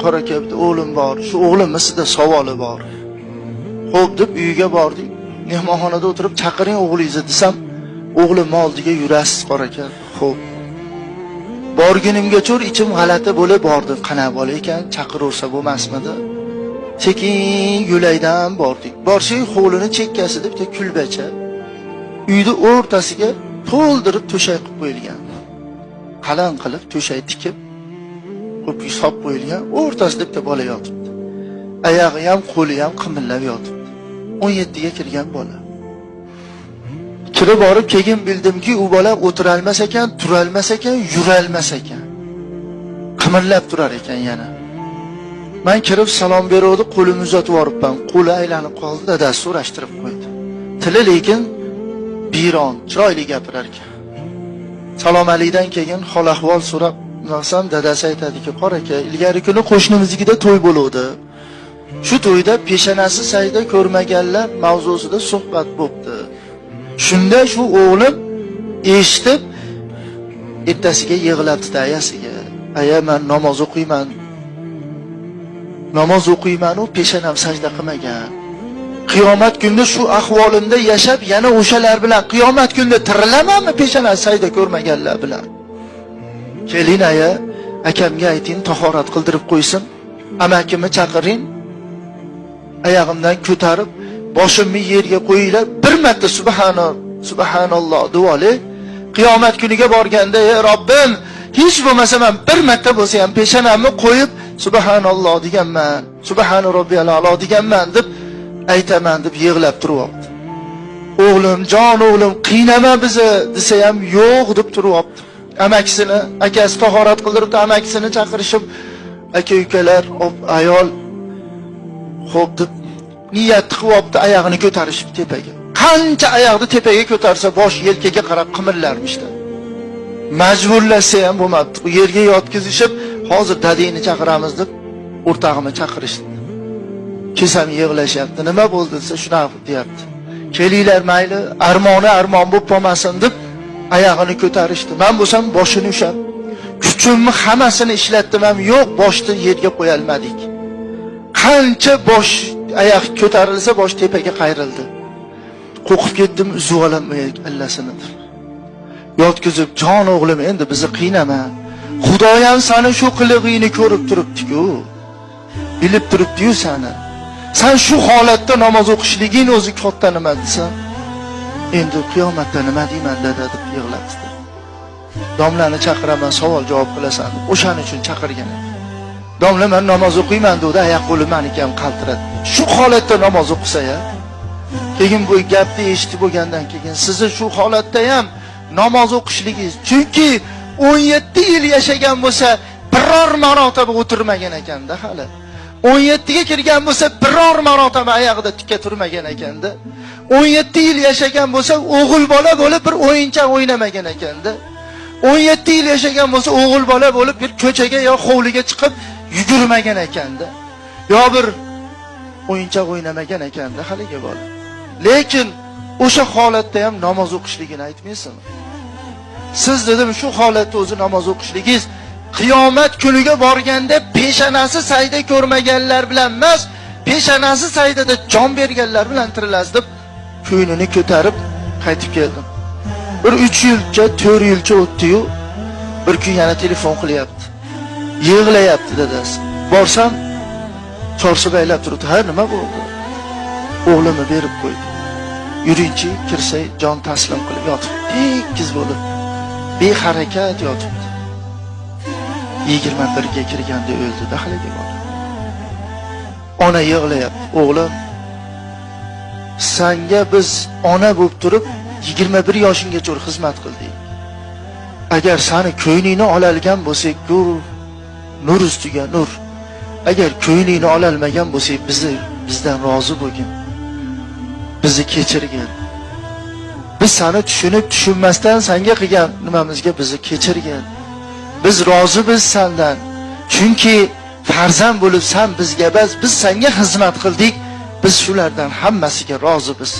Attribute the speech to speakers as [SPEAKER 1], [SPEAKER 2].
[SPEAKER 1] qora aka bitta o'g'lim bor, shu o'g'limni sizda savoli bor. Xo'p deb uyiga bordik. Mehmonxonada o'tirib chaqiring o'g'lingizni desam, o'g'lim oldiga yurasiz qora aka. Xo'p. Borgunimga cho'r ichim g'alati bo'lib bordi. Qana bola ekan, chaqiraversa bo'lmasmidi? Sekin yo'laydan bordik. Borsak hovlini chekkasida bitta kulbacha. Uyni o'rtasiga to'ldirib to'shak qilib qo'yilgan. Qalin qilib to'shak tikib, ko'p hisob qo'yilgan. O'rtasida bitta bola yotibdi. Oyog'i ham, qo'li ham qimillab yotibdi. 17 ga kirgan bola. Kirib borib keyin bildimki, u bola o'tirolmas ekan, turolmas ekan, yurolmas ekan. Qimillab turar ekan yana. Men kirib salom beruvdi, qo'limni uzatib yoribman. Qo'li aylanib qoldi, dadasi so'rashtirib qo'ydi. Tili lekin biron, chiroyli gapirar ekan. Salom alaydan keyin hol ahvol so'rab, "Nasam?" dadasi aytadiki, "Qora aka, ilgari kuni qo'shnimiznikida to'y bo'luvdi. Shu to'yda peshonasi sayda ko'rmaganlar mavzusida suhbat bo'pti. Shunda shu o'g'lim eshitib, ertasiga yig'labdi ayasiga. Aya, men namoz o'qiyman. Namoz o'qiyman, u peshonam sajda qilmagan. Qiyomat kunida shu ahvolimda yashab, yana o'shalar bilan qiyomat kunida tirilamanmi peshonasi sajda ko'rmaganlar bilan? Keling aya, akamga ayting, tahorat qildirib qo'ysin. Amakimni chaqiring. Oyog'imdan ko'tarib, boshimni yerga qo'yinglar, bir marta subhanalloh duoli. Qiyomat kuniga borganda, ey Robbim, hech bo'lmasa men bir marta bo'lsa ham peshonamni qo'yib subhanalloh deganman, subhana robbiyal a'lo deganman deb aytaman deb yig'lab turyapti. O'g'lim, jon o'g'lim, qiynama bizni desa ham yo'q deb turyapti. Amakisini, akasi tahorat qildiribdi, amakisini chaqirishib, aka-ukalar, ayol xo'p deb niyat qilyapti, oyog'ini ko'tarishib tepaga. Qancha oyoqni tepaga ko'tarsa, bosh yelkaga qarab qimirlarmishdi. Majburlasa ham bo'lmadi. U yerga yotkizishib, hozir dadangni chaqiramiz deb o'rtog'imni chaqirishdi. Kesam yig'lashyapti. Nima bo'ldi desa, shunaqa deyapti. Kelinglar mayli, armoni armon bo'lib qolmasin deb oyog'ini ko'tarishdi. Men bo'lsam boshini ushab, kuchimni hammasini ishlatdim ham yo'q, boshni yerga qo'ya olmadik. Qancha bosh oyoq ko'tarilsa, bosh tepaga qayrildi. Qo'rqib ketdim, uzib olaman allasini. Yotkizib, jon o'g'lim, endi bizni qiynama. Xudoy ham seni shu qilig'ingni ko'rib turibdi-ku. Bilib turibdi-yu seni. Sen shu holatda namoz o'qishliging o'zi katta nima desan? Endi qiyomatda nima deyman dada deb yig'labdi. Domlani chaqiraman, savol javob qilasan deb o'shaning uchun chaqirgan ekan. Domla men namoz o'qiyman dedi, oyoq qo'lim meniki ham qaltiradi. Shu holatda namoz o'qisa-ya. Keyin bu gapni eshitib bo'lgandan keyin sizni shu holatda ham namoz o'qishligingiz, chunki 17 yil yashagan bo'lsa, biror marotaba o'tirmagan ekanda hali. 17 ga kirgan bo'lsa, biror marotaba oyog'ida tikka turmagan ekanda. 17 yil yashagan bo'lsa, o'g'il bola bo'lib bir o'yinchoq o'ynamagan ekanda. 17 yil yashagan bo'lsa, o'g'il bola bo'lib bir ko'chaga yo hovliga chiqib yugurmagan ekanda. Yo bir o'yinchoq o'ynamagan ekanda haliga bola. Lekin o'sha holatda ham namoz o'qishligini aytmaysizmi? Siz dedim shu holatda o'zi namoz o'qishligingiz qiyomat kuniga borganda peshonasi sajda ko'rmaganlar bilan emas, peshonasi sajdada jon berganlar bilan tirilasiz deb ko'nglini ko'tarib qaytib keldim. Bir 3 yilcha, 4 yilcha o'tdi-yu, bir kun yana telefon qilyapti. Yig'layapti dadasi. Borsam, chorsib aylab turibdi. Ha, nima bo'ldi? O'g'limni berib qo'ydi. Yuringchi, kirsay, jon taslim qilib yotib, tekis bo'lib, beharakat yotibdi. 21 ga kirganda o'ldi-da haliga bola. Ona yig'layapti. O'g'lim, senga biz ona bo'lib turib 21 yoshinggacha xizmat qildik. Agar seni ko'nglingni ololgan bo'lsak-ku, nur ustiga nur. Agar ko'nglingni ololmagan bo'lsak, bizdan rozi bo'lgin. Bizni kechirgin. Biz seni tushunib tushunmasdan senga qilgan nimamizga bizni kechirgin. Biz rozimiz sendan. Chunki farzand bo'lib sen bizga biz senga xizmat qildik. Biz shulardan hammasiga rozimiz.